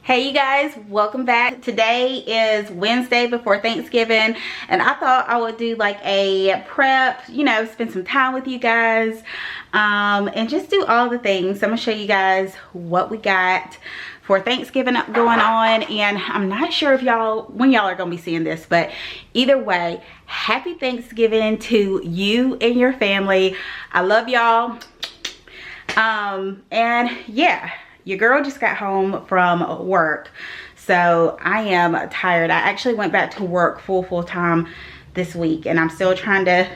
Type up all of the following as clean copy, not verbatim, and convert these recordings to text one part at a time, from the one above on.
Hey you guys, welcome back. Today is Wednesday before Thanksgiving, and I thought I would do like a prep, spend some time with you guys, and just do all the things. I'm gonna show you guys what we got for Thanksgiving going on, and I'm not sure if when y'all are gonna be seeing this, but either way, happy Thanksgiving to you and your family. I love y'all. And yeah, your girl just got home from work, so I am tired. I actually went back to work full time this week, and I'm still trying to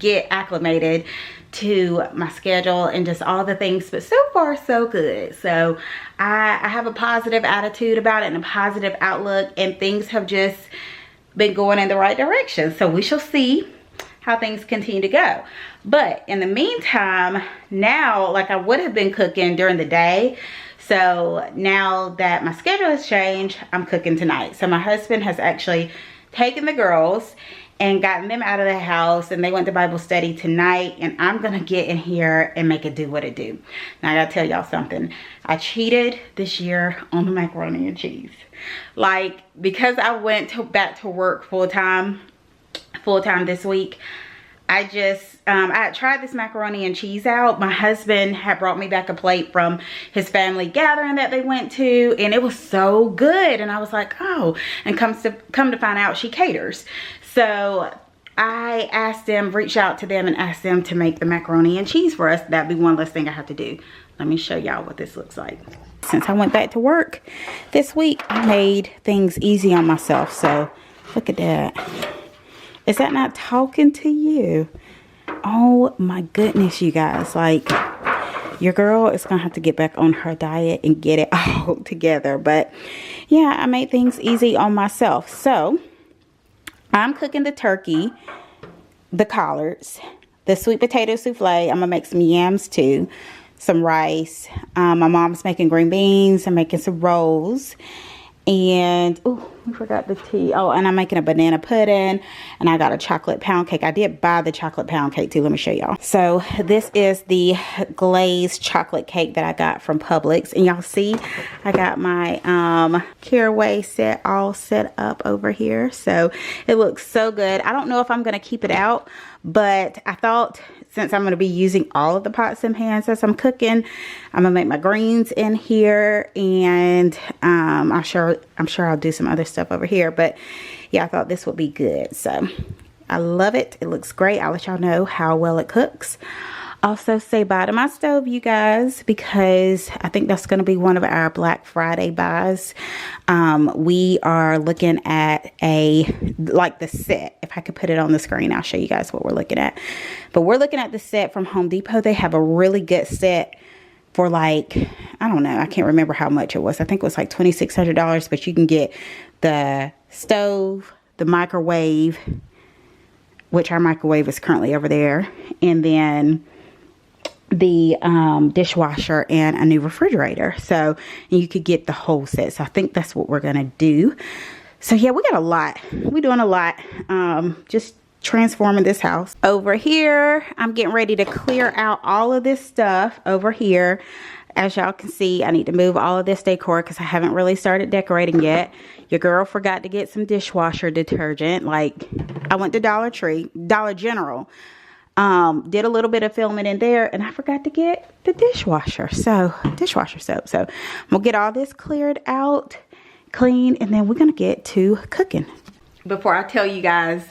get acclimated to my schedule and just all the things, but so far so good. So I have a positive attitude about it and a positive outlook, and things have just been going in the right direction. So we shall see how things continue to go. But in the meantime, now, like, I would have been cooking during the day, so now that my schedule has changed, I'm cooking tonight. So my husband has actually taken the girls and gotten them out of the house, and they went to Bible study tonight, and I'm gonna get in here and make it do what it do. Now I gotta tell y'all something. I cheated this year on the macaroni and cheese. Like, because I went back to work full time this week, I had tried this macaroni and cheese out. My husband had brought me back a plate from his family gathering that they went to, and it was so good. And I was like, oh, and come to find out, she caters. So I reached out to them and asked them to make the macaroni and cheese for us. That'd be one less thing I have to do. Let me show y'all what this looks like. Since I went back to work this week, I made things easy on myself. So look at that. Is that not talking to you? Oh my goodness, you guys. Like, your girl is gonna have to get back on her diet and get it all together. But yeah, I made things easy on myself. So I'm cooking the turkey, the collards, the sweet potato souffle. I'm gonna make some yams too, some rice. My mom's making green beans. I'm making some rolls. And oh, we forgot the tea. Oh, and I'm making a banana pudding, and I got a chocolate pound cake. I did buy the chocolate pound cake too. Let me show y'all. So this is the glazed chocolate cake that I got from Publix, and y'all see I got my caraway set all set up over here. So it looks so good. I don't know if I'm gonna keep it out, but I thought, since I'm going to be using all of the pots and pans as I'm cooking, I'm going to make my greens in here, and I'm sure I'll do some other stuff over here. But yeah, I thought this would be good. So I love it. It looks great. I'll let y'all know how well it cooks. Also, say bye to my stove, you guys, because I think that's going to be one of our Black Friday buys. We are looking at the set. If I could put it on the screen, I'll show you guys what we're looking at. But we're looking at the set from Home Depot. They have a really good set for, like, I don't know, I can't remember how much it was. I think it was like $2,600, but you can get the stove, the microwave, which our microwave is currently over there, and then the dishwasher and a new refrigerator. So you could get the whole set. So I think that's what we're gonna do. So yeah, we got a lot. We're doing a lot. Just transforming this house. Over here, I'm getting ready to clear out all of this stuff over here. As y'all can see, I need to move all of this decor because I haven't really started decorating yet. Your girl forgot to get some dishwasher detergent. Like, I went to Dollar General. Did a little bit of filming in there, and I forgot to get the dishwasher soap. So I'm gonna get all this cleared out, clean, and then we're gonna get to cooking. Before I tell you guys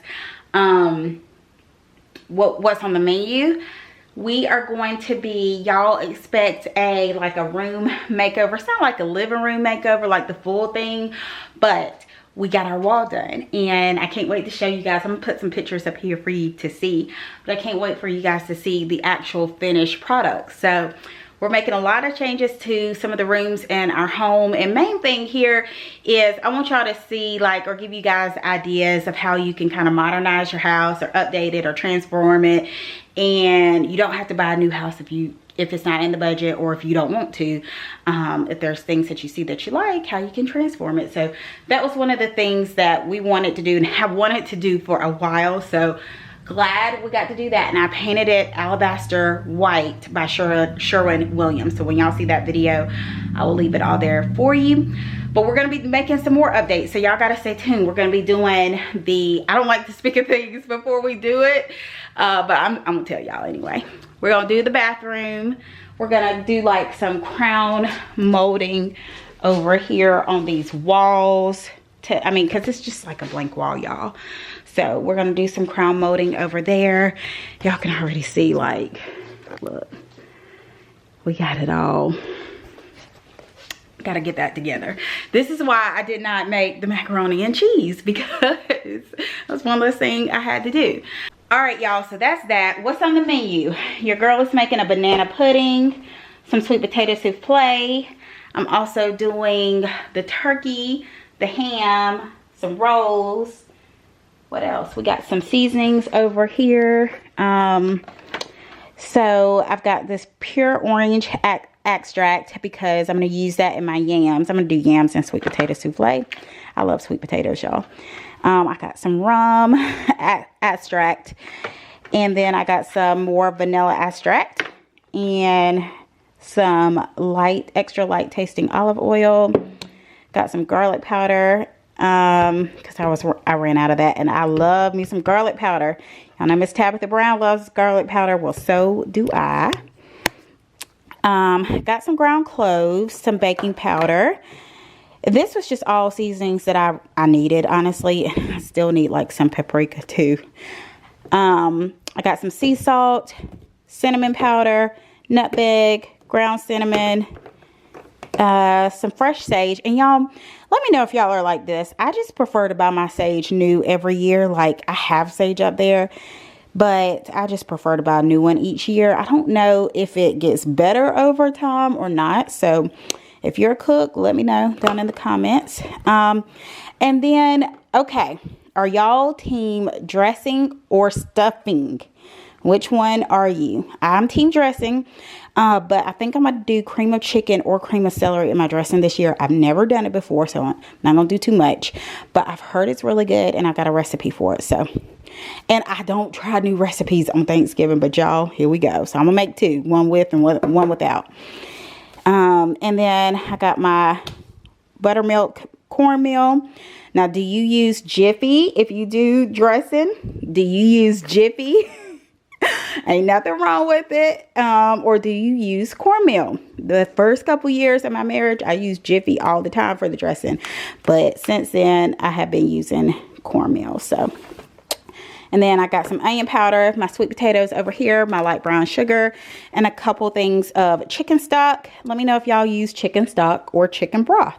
what's on the menu, we are going to be, y'all expect a room makeover. It's not like a living room makeover, like the full thing, but we got our wall done, and I can't wait to show you guys. I'm gonna put some pictures up here for you to see, but I can't wait for you guys to see the actual finished product. So we're making a lot of changes to some of the rooms in our home, and main thing here is I want y'all to see, or give you guys ideas of how you can kind of modernize your house or update it or transform it, and you don't have to buy a new house if it's not in the budget, or if you don't want to. If there's things that you see that you like, how you can transform it. So that was one of the things that we wanted to do and have wanted to do for a while. So glad we got to do that. And I painted it alabaster white by Sherwin-Williams. So when y'all see that video, I will leave it all there for you. But we're gonna be making some more updates, so y'all gotta stay tuned. We're gonna be doing the, I don't like to speak of things before we do it, but I'm gonna tell y'all anyway. We're gonna do the bathroom. We're gonna do like some crown molding over here on these walls. Cause it's just like a blank wall, y'all. So we're gonna do some crown molding over there. Y'all can already see, like, look, we got it all. Gotta get that together. This is why I did not make the macaroni and cheese, because that's one less thing I had to do. All right, y'all, so that's that. What's on the menu? Your girl is making a banana pudding, some sweet potato souffle. I'm also doing the turkey, the ham, some rolls. What else? We got some seasonings over here. So I've got this pure orange extract because I'm going to use that in my yams. I'm going to do yams and sweet potato souffle. I love sweet potatoes, y'all. I got some rum extract, and then I got some more vanilla extract and some extra light tasting olive oil. Got some garlic powder because I ran out of that, and I love me some garlic powder. Y'all know Miss Tabitha Brown loves garlic powder. Well, so do I. Got some ground cloves, some baking powder. This was just all seasonings that I needed, honestly. I still need like some paprika too. I got some sea salt, cinnamon powder, nutmeg, ground cinnamon, some fresh sage. And y'all, let me know if y'all are like this. I just prefer to buy my sage new every year. Like, I have sage up there, but I just prefer to buy a new one each year. I don't know if it gets better over time or not. So if you're a cook, let me know down in the comments. And then, okay, are y'all team dressing or stuffing? Which one are you? I'm team dressing, but I think I'm going to do cream of chicken or cream of celery in my dressing this year. I've never done it before, so I'm not going to do too much. But I've heard it's really good, and I got a recipe for it. So, and I don't try new recipes on Thanksgiving, but y'all, here we go. So I'm going to make two, one with and one without. And then I got my buttermilk cornmeal. Now, do you use Jiffy if you do dressing? Do you use Jiffy? Ain't nothing wrong with it. Or do you use cornmeal? The first couple years of my marriage, I used Jiffy all the time for the dressing. But since then, I have been using cornmeal. So, and then I got some onion powder, my sweet potatoes over here, my light brown sugar, and a couple things of chicken stock. Let me know if y'all use chicken stock or chicken broth.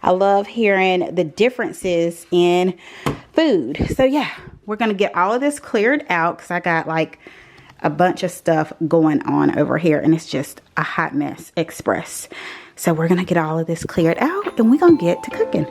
I love hearing the differences in food. So yeah, we're going to get all of this cleared out because I got like a bunch of stuff going on over here, and it's just a hot mess express. So we're going to get all of this cleared out, and we're going to get to cooking.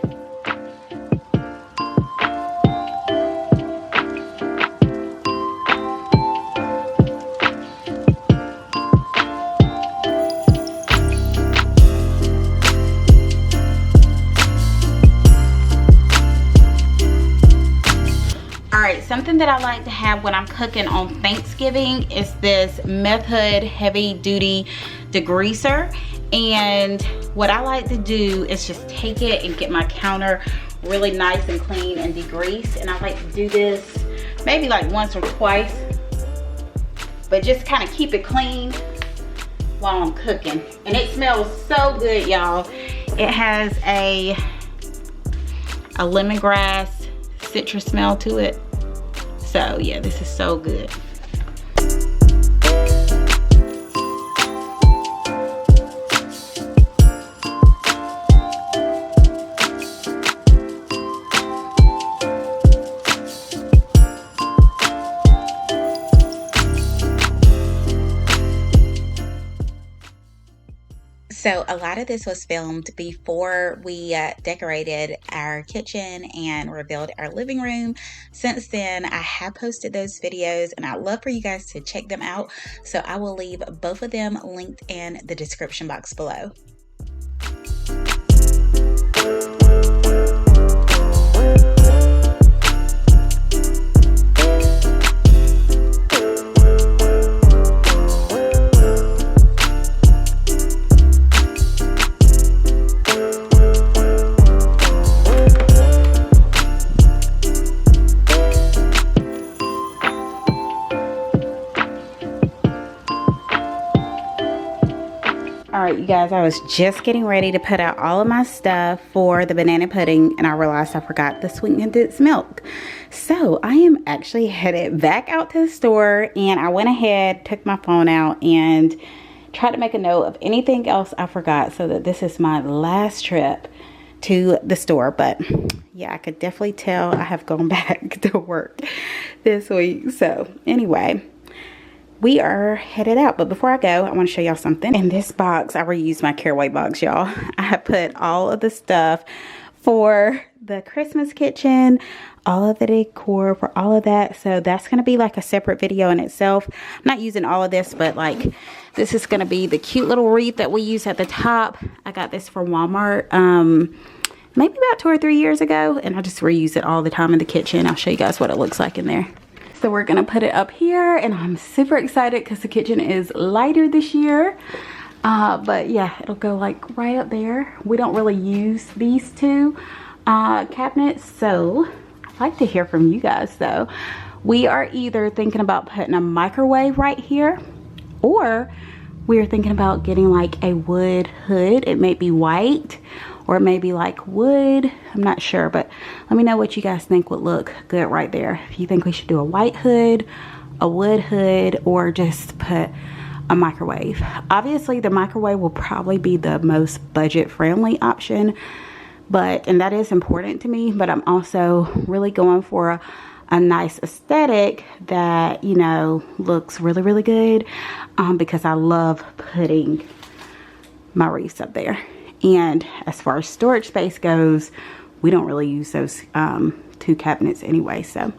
Something that I like to have when I'm cooking on Thanksgiving is this Method heavy duty degreaser. And what I like to do is just take it and get my counter really nice and clean and degrease. And I like to do this maybe like once or twice, but just kind of keep it clean while I'm cooking. And it smells so good, y'all. It has a lemongrass citrus smell to it. So yeah, this is so good. So a lot of this was filmed before we decorated our kitchen and revealed our living room. Since then, I have posted those videos, and I'd love for you guys to check them out. So I will leave both of them linked in the description box below. Alright, you guys, I was just getting ready to put out all of my stuff for the banana pudding, and I realized I forgot the sweetened condensed milk. So I am actually headed back out to the store, and I went ahead, took my phone out, and tried to make a note of anything else I forgot, so that this is my last trip to the store. But yeah, I could definitely tell I have gone back to work this week. So anyway, we are headed out. But before I go, I want to show y'all something. In this box, I reused my Caraway box, y'all. I put all of the stuff for the Christmas kitchen, all of the decor for all of that. So that's going to be like a separate video in itself. I'm not using all of this, but like this is going to be the cute little wreath that we use at the top. I got this from Walmart maybe about 2 or 3 years ago, and I just reuse it all the time in the kitchen. I'll show you guys what it looks like in there. So we're gonna put it up here, and I'm super excited because the kitchen is lighter this year. But yeah, it'll go like right up there. We don't really use these two cabinets, so I'd like to hear from you guys though. We are either thinking about putting a microwave right here, or we're thinking about getting like a wood hood. It may be white, or maybe like wood. I'm not sure, but let me know what you guys think would look good right there. If you think we should do a white hood, a wood hood, or just put a microwave. Obviously the microwave will probably be the most budget friendly option, and that is important to me, but I'm also really going for a nice aesthetic that, you know, looks really, really good, because I love putting my wreaths up there. And as far as storage space goes, we don't really use those two cabinets anyway. So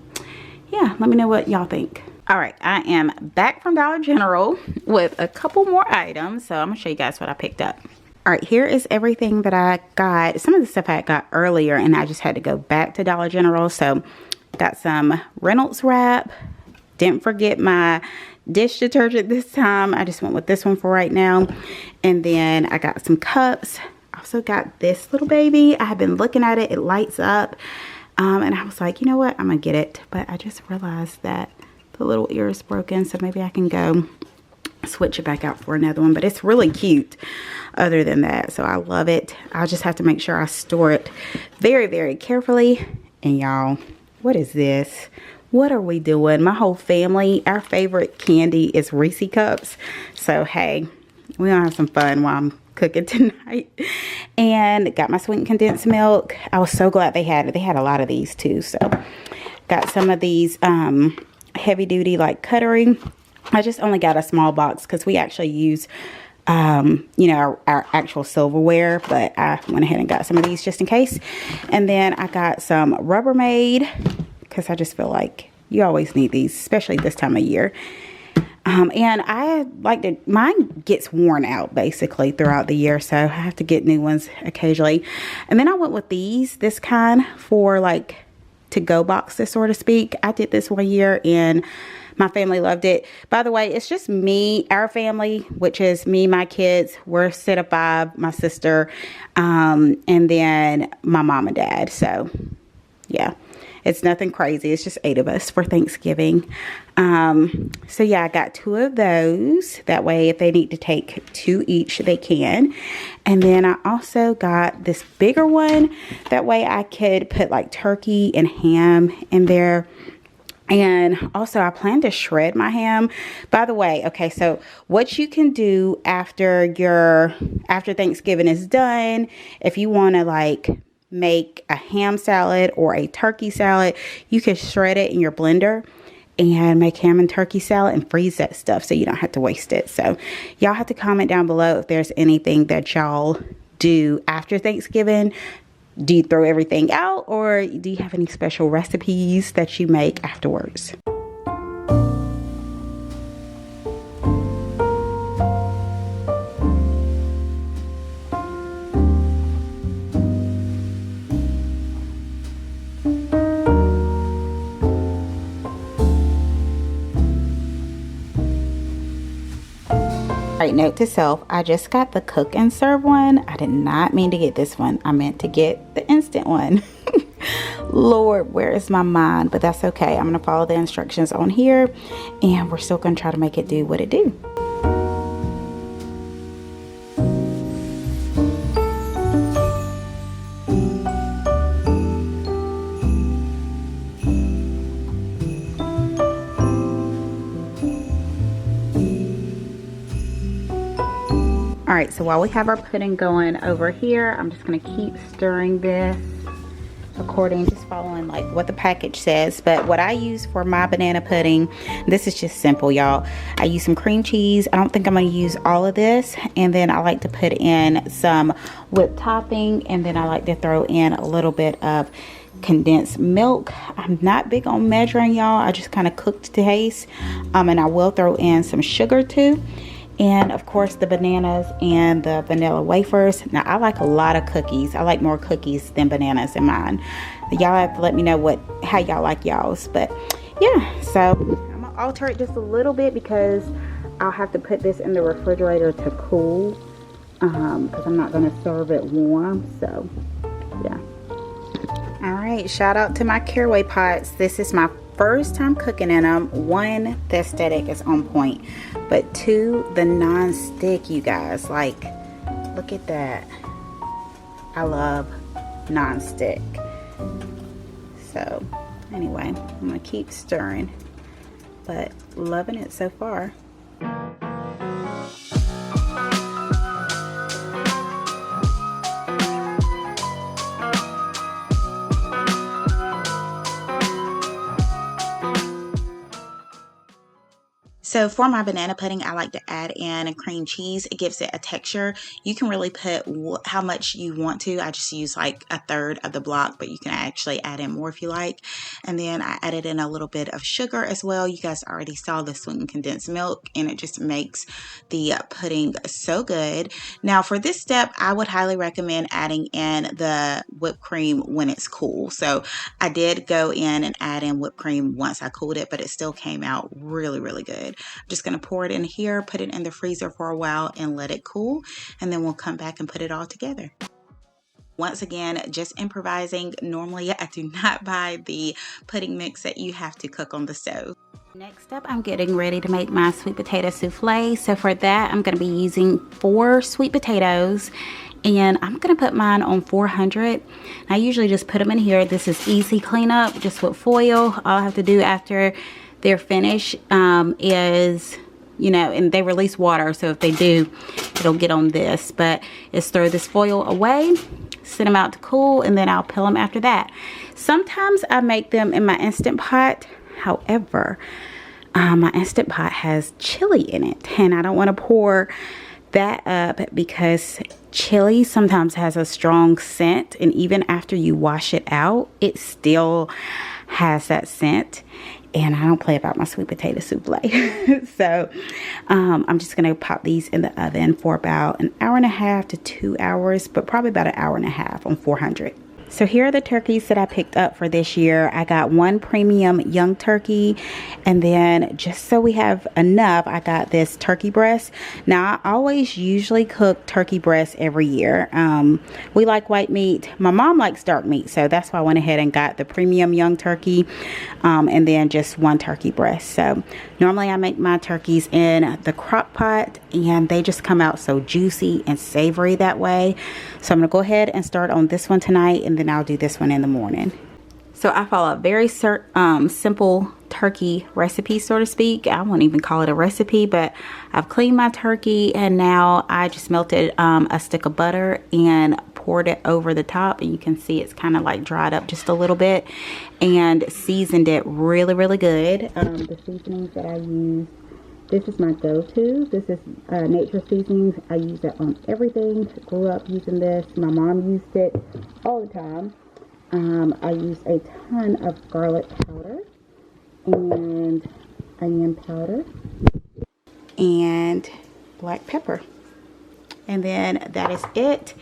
yeah, let me know what y'all think. All right, I am back from Dollar General with a couple more items, so I'm gonna show you guys what I picked up. All right, here is everything that I got. Some of the stuff I got earlier, and I just had to go back to Dollar General. So got some Reynolds wrap. Didn't forget my dish detergent this time. I just went with this one for right now. And then I got some cups. Also got this little baby. I have been looking at it. It lights up. And I was like, you know what? I'm gonna get it. But I just realized that the little ear is broken, so maybe I can go switch it back out for another one. But it's really cute other than that. So I love it. I'll just have to make sure I store it very, very carefully. And y'all, what is this? What are we doing? My whole family, our favorite candy is Reese Cups. So hey, we're gonna have some fun while I'm cooking tonight. And got my sweetened condensed milk. I was so glad they had it. They had a lot of these too. So got some of these heavy duty like cutlery. I just only got a small box because we actually use you know, our actual silverware, but I went ahead and got some of these just in case. And then I got some Rubbermaid, because I just feel like you always need these, especially this time of year. And I like to, mine gets worn out basically throughout the year, so I have to get new ones occasionally. And then I went with this kind for like to-go boxes, so to speak. I did this one year and my family loved it. By the way, it's just me, our family, which is me, my kids. We're a set of 5, my sister, and then my mom and dad. So yeah, it's nothing crazy. It's just 8 of us for Thanksgiving. So yeah, I got 2 of those. That way, if they need to take 2 each, they can. And then I also got this bigger one. That way I could put like turkey and ham in there. And also I plan to shred my ham. By the way, okay, so what you can do after Thanksgiving is done, if you want to like make a ham salad or a turkey salad, you can shred it in your blender and make ham and turkey salad and freeze that stuff so you don't have to waste it. So y'all have to comment down below if there's anything that y'all do after Thanksgiving. Do you throw everything out, or do you have any special recipes that you make afterwards? Alright, note to self, I just got the cook and serve one. I did not mean to get this one. I meant to get the instant one. Lord, where is my mind? But that's okay. I'm going to follow the instructions on here, and we're still going to try to make it do what it do. All right, so while we have our pudding going over here, I'm just gonna keep stirring this just following like what the package says. But what I use for my banana pudding, this is just simple, y'all. I use some cream cheese. I don't think I'm gonna use all of this. And then I like to put in some whipped topping, and then I like to throw in a little bit of condensed milk. I'm not big on measuring, y'all. I just kind of cook to taste. And I will throw in some sugar too. And of course the bananas and the vanilla wafers. Now I like a lot of cookies. I like more cookies than bananas in mine. Y'all have to let me know how y'all like y'all's. But yeah, so I'm gonna alter it just a little bit because I'll have to put this in the refrigerator to cool, because I'm not gonna serve it warm. So yeah. All right, shout out to my caraway pots. This is my first time cooking in them. One, the aesthetic is on point, but two, the non-stick, you guys. Like, look at that. I love non-stick. So anyway, I'm gonna keep stirring, but loving it so far. So for my banana pudding, I like to add in a cream cheese. It gives it a texture. You can really put how much you want to. I just use like a third of the block, but you can actually add in more if you like. And then I added in a little bit of sugar as well. You guys already saw the sweetened condensed milk, and it just makes the pudding so good. Now for this step, I would highly recommend adding in the whipped cream when it's cool. So I did go in and add in whipped cream once I cooled it, but it still came out really, really good. I'm just going to pour it in here, put it in the freezer for a while, and let it cool, and then we'll come back and put it all together. Once again, just improvising. Normally I do not buy the pudding mix that you have to cook on the stove. Next up, I'm getting ready to make my sweet potato souffle. So for that, I'm going to be using 4 sweet potatoes, and I'm going to put mine on 400. I usually just put them in here. This is easy cleanup, just with foil. All I have to do after they're finished is, you know, and they release water, so if they do, it'll get on this, but is throw this foil away, sit them out to cool, and then I'll peel them after that. Sometimes I make them in my Instant Pot. However, my Instant Pot has chili in it, and I don't want to pour that up because chili sometimes has a strong scent, and even after you wash it out, it still has that scent. And I don't play about my sweet potato souffle. So I'm just going to pop these in the oven for about 1.5 to 2 hours, but probably about 1.5 hours on 400. So here are the turkeys that I picked up for this year. I got 1 premium young turkey, and then just so we have enough, I got this turkey breast. Now I always usually cook turkey breast every year. We like white meat. My mom likes dark meat, so that's why I went ahead and got the premium young turkey, and then just 1 turkey breast. So normally I make my turkeys in the crock pot, and they just come out so juicy and savory that way. So I'm gonna go ahead and start on this one tonight, and then I'll do this one in the morning. So I follow a very simple turkey recipe, so to speak. I won't even call it a recipe, but I've cleaned my turkey, and now I just melted a stick of butter and poured it over the top, and you can see it's kind of like dried up just a little bit, and seasoned it really, really good. The seasonings that I use, this is my go-to. This is Nature Seasonings. I use it on everything. Grew up using this. My mom used it all the time. I use a ton of garlic powder and onion powder and black pepper. And then that is it.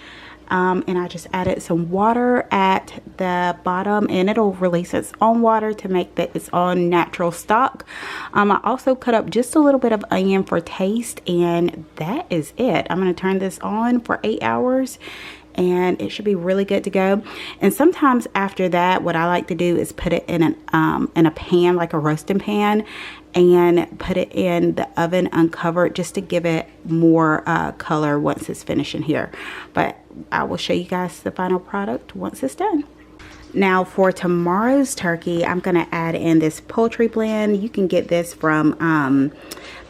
And I just added some water at the bottom, and it'll release its own water to make its own natural stock. I also cut up just a little bit of onion for taste, and that is it. I'm going to turn this on for 8 hours, and it should be really good to go. And sometimes after that, what I like to do is put it in a pan, like a roasting pan, and put it in the oven uncovered just to give it more color once it's finished in here. But I will show you guys the final product once it's done. Now for tomorrow's turkey, I'm gonna add in this poultry blend. You can get this from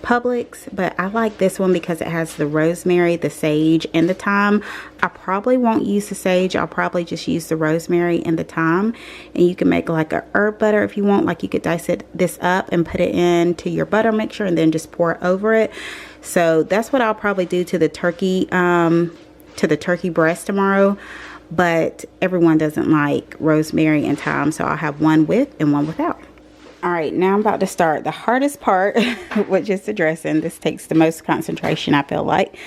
Publix, but I like this one because it has the rosemary, the sage, and the thyme. I probably won't use the sage. I'll probably just use the rosemary and the thyme. And you can make like a herb butter if you want. Like you could dice this up and put it into your butter mixture and then just pour it over it. So that's what I'll probably do to the turkey breast tomorrow. But everyone doesn't like rosemary and thyme, so I'll have one with and one without. All right, now I'm about to start the hardest part, which is the dressing. This takes the most concentration, I feel like.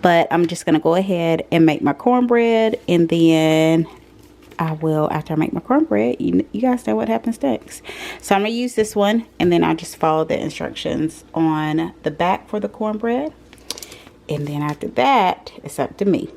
But I'm just going to go ahead and make my cornbread. And then I will, after I make my cornbread, you guys know what happens next. So I'm going to use this one. And then I'll just follow the instructions on the back for the cornbread. And then after that, it's up to me.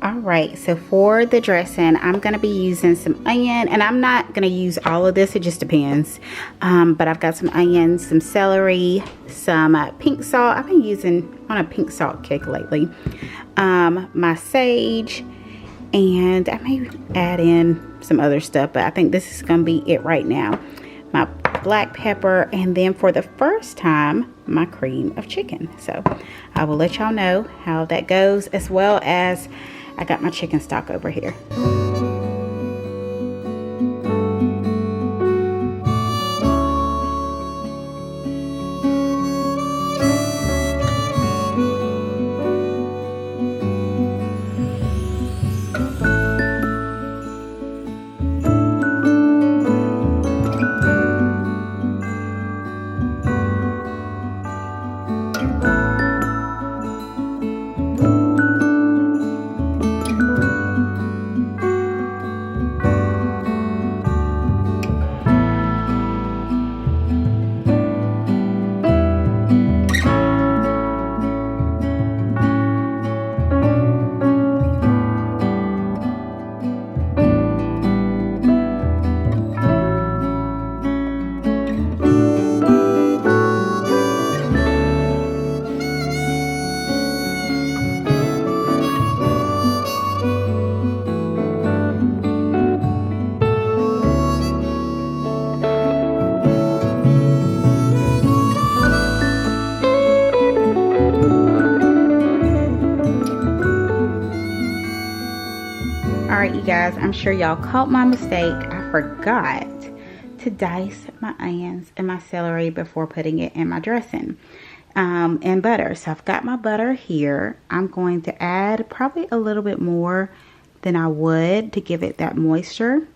Alright, so for the dressing, I'm going to be using some onion, and I'm not going to use all of this, it just depends. But I've got some onions, some celery, some pink salt. I've been using on a pink salt kick lately. My sage, and I may add in some other stuff, but I think this is gonna be it right now. My black pepper, and then for the first time, my cream of chicken. So I will let y'all know how that goes, as well as I got my chicken stock over here. Alright, you guys, I'm sure y'all caught my mistake. I forgot to dice my onions and my celery before putting it in my dressing and butter. So I've got my butter here. I'm going to add probably a little bit more than I would to give it that moisture.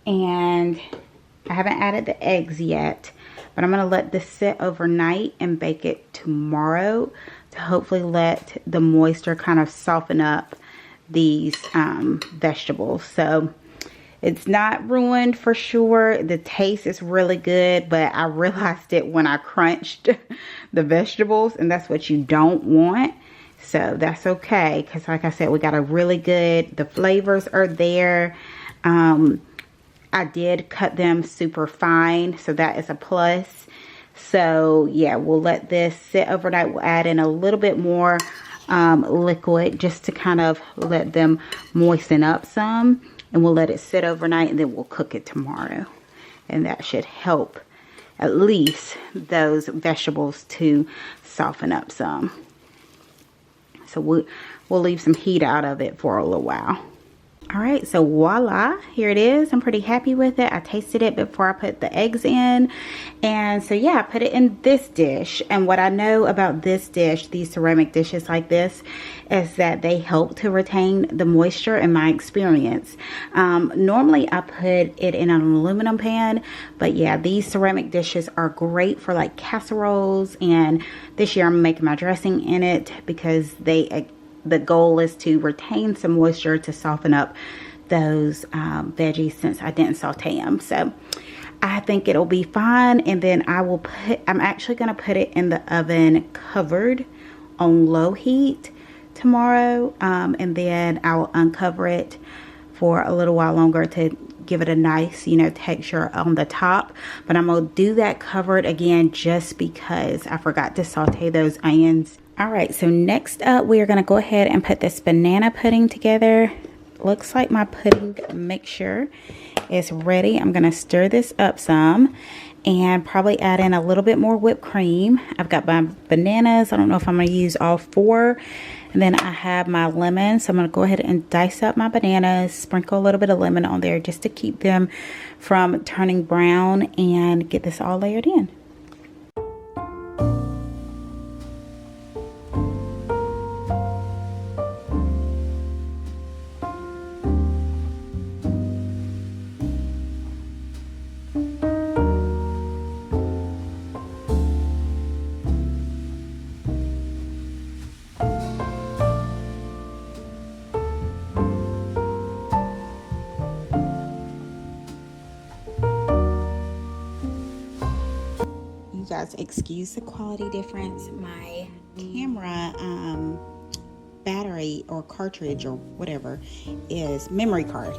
And I haven't added the eggs yet, but I'm going to let this sit overnight and bake it tomorrow to hopefully let the moisture kind of soften up these vegetables. So it's not ruined for sure. The taste is really good, but I realized it when I crunched the vegetables, and that's what you don't want. So that's okay, because like I said, we got a really good, the flavors are there. I did cut them super fine, so that is a plus. So yeah, we'll let this sit overnight. We'll add in a little bit more liquid just to kind of let them moisten up some, and we'll let it sit overnight, and then we'll cook it tomorrow, and that should help at least those vegetables to soften up some. So we'll leave some heat out of it for a little while. All right, so voila, here it is. I'm pretty happy with it. I tasted it before I put the eggs in. And so yeah, I put it in this dish. And what I know about this dish, these ceramic dishes like this, is that they help to retain the moisture in my experience. Normally I put it in an aluminum pan, but yeah, these ceramic dishes are great for like casseroles. And this year I'm making my dressing in it because the goal is to retain some moisture to soften up those veggies, since I didn't saute them. So I think it'll be fine. And then I'm actually going to put it in the oven covered on low heat tomorrow. And then I'll uncover it for a little while longer to give it a nice, texture on the top. But I'm going to do that covered again just because I forgot to saute those onions. All right, so next up, we are going to go ahead and put this banana pudding together. Looks like my pudding mixture is ready. I'm going to stir this up some and probably add in a little bit more whipped cream. I've got my bananas. I don't know if I'm going to use all 4. And then I have my lemon. So I'm going to go ahead and dice up my bananas, sprinkle a little bit of lemon on there just to keep them from turning brown, and get this all layered in. Guys, excuse the quality difference. My camera battery or cartridge or whatever is memory card,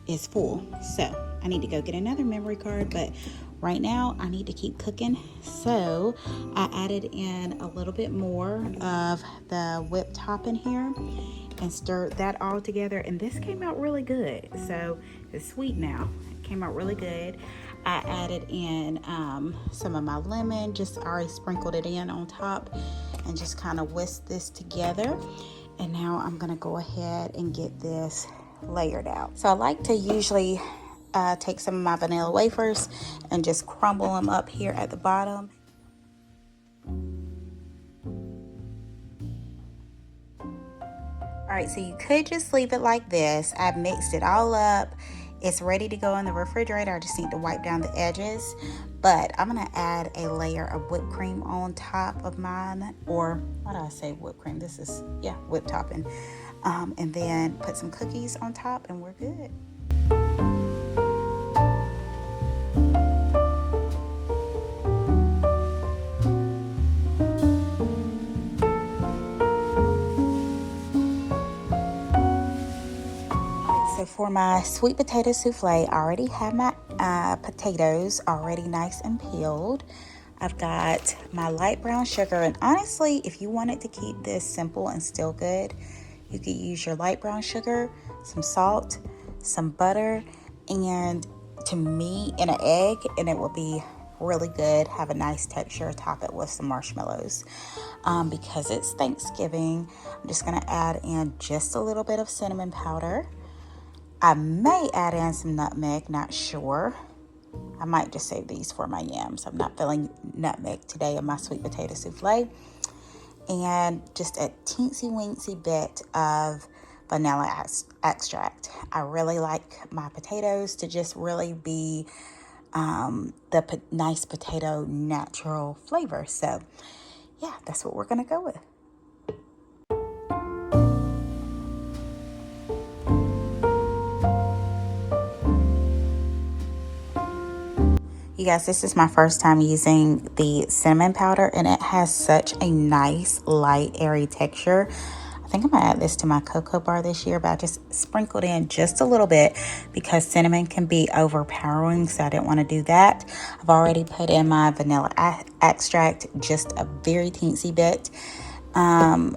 is full, so I need to go get another memory card. But right now I need to keep cooking, so I added in a little bit more of the whipped top in here, and stirred that all together, and this came out really good. So it's sweet now. It came out really good. I added in some of my lemon, just already sprinkled it in on top, and just kind of whisk this together. And now I'm gonna go ahead and get this layered out. So I like to usually take some of my vanilla wafers and just crumble them up here at the bottom. All right, so you could just leave it like this. I've mixed it all up. It's ready to go in the refrigerator. I just need to wipe down the edges. But I'm gonna add a layer of whipped cream on top of mine, or why do I say whipped cream? This is, yeah, whipped topping. And then put some cookies on top and we're good. So for my sweet potato souffle, I already have my potatoes already nice and peeled. I've got my light brown sugar, and honestly, if you wanted to keep this simple and still good, you could use your light brown sugar, some salt, some butter, and to me, in an egg, and it will be really good. Have a nice texture. Top it with some marshmallows. Because it's Thanksgiving, I'm just gonna add in just a little bit of cinnamon powder. I may add in some nutmeg, not sure. I might just save these for my yams. I'm not feeling nutmeg today in my sweet potato souffle. And just a teensy-weensy bit of vanilla extract. I really like my potatoes to just really be the nice potato natural flavor. So yeah, that's what we're gonna go with. You guys, this is my first time using the cinnamon powder, and it has such a nice, light, airy texture. I think I'm gonna add this to my cocoa bar this year, but I just sprinkled in just a little bit because cinnamon can be overpowering, so I didn't want to do that. I've already put in my vanilla extract, just a very teensy bit.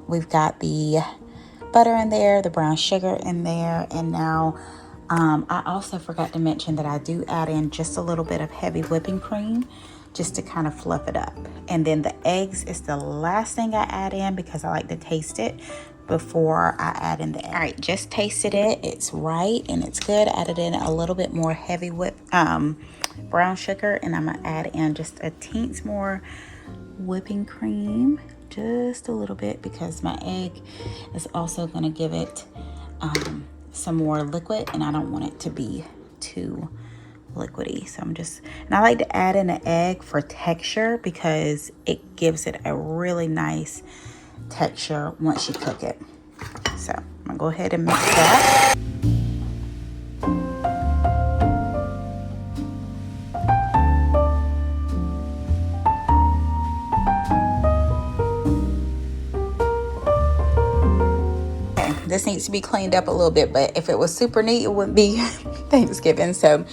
We've got the butter in there, the brown sugar in there, and now I also forgot to mention that I do add in just a little bit of heavy whipping cream just to kind of fluff it up. And then the eggs is the last thing I add in because I like to taste it before I add in the egg. All right, just tasted it. It's right and it's good. Added in a little bit more heavy brown sugar, and I'm gonna add in just a teens more whipping cream, just a little bit, because my egg is also gonna give it some more liquid, and I don't want it to be too liquidy. So and I like to add in an egg for texture because it gives it a really nice texture once you cook it. So I'm gonna go ahead and mix that. This needs to be cleaned up a little bit, but if it was super neat, it wouldn't be Thanksgiving. So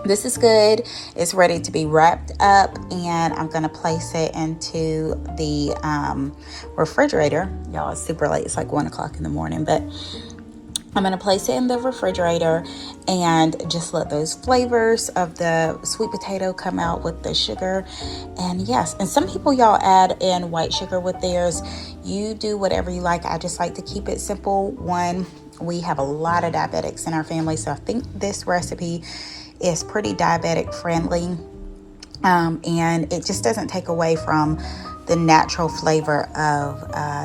this is good. It's ready to be wrapped up, and I'm gonna place it into the refrigerator. Y'all, it's super late. It's like 1 o'clock in the morning, but I'm gonna place it in the refrigerator and just let those flavors of the sweet potato come out with the sugar. And yes, and some people, y'all, add in white sugar with theirs. You do whatever you like. I just like to keep it simple. One, we have a lot of diabetics in our family, so I think this recipe is pretty diabetic friendly, and it just doesn't take away from the natural flavor of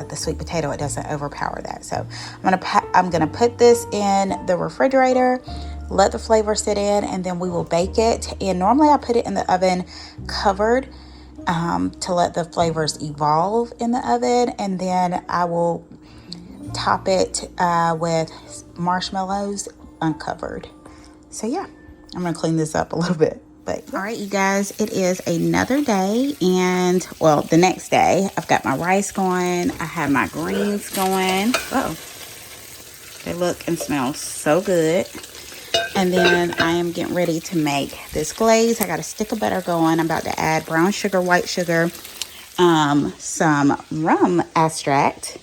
the sweet potato. It doesn't overpower that. So I'm gonna put this in the refrigerator, let the flavor sit in, and then we will bake it. And normally I put it in the oven covered to let the flavors evolve in the oven, and then I will top it with marshmallows uncovered. So yeah, I'm gonna clean this up a little bit. But all right, you guys, it is another day, and well, the next day I've got my rice going, I have my greens going. Oh, they look and smell so good. And then I am getting ready to make this glaze. I got a stick of butter going. I'm about to add brown sugar, white sugar, some rum extract,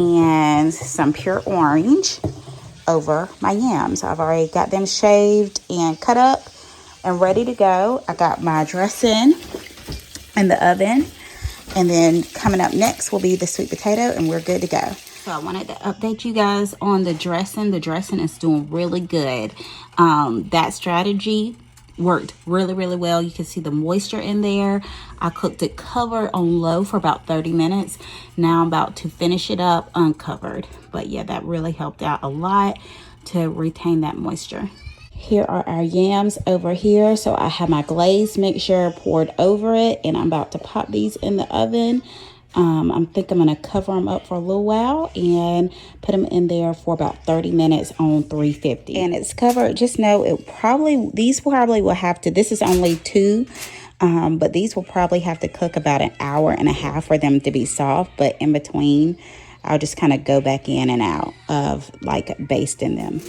and some pure orange over my yams. I've already got them shaved and cut up and ready to go. I got my dressing in the oven, and then coming up next will be the sweet potato, and we're good to go. So I wanted to update you guys on the dressing. The dressing is doing really good. That strategy worked really, really well. You can see the moisture in there. I cooked it covered on low for about 30 minutes. Now I'm about to finish it up uncovered. But yeah, that really helped out a lot to retain that moisture. Here are our yams over here. So I have my glazed mixture poured over it, and I'm about to pop these in the oven. I think I'm going to cover them up for a little while and put them in there for about 30 minutes on 350. And it's covered. Just know these probably will have to, this is only 2, but these will probably have to cook about an hour and a half for them to be soft. But in between, I'll just kind of go back in and out of like basting them.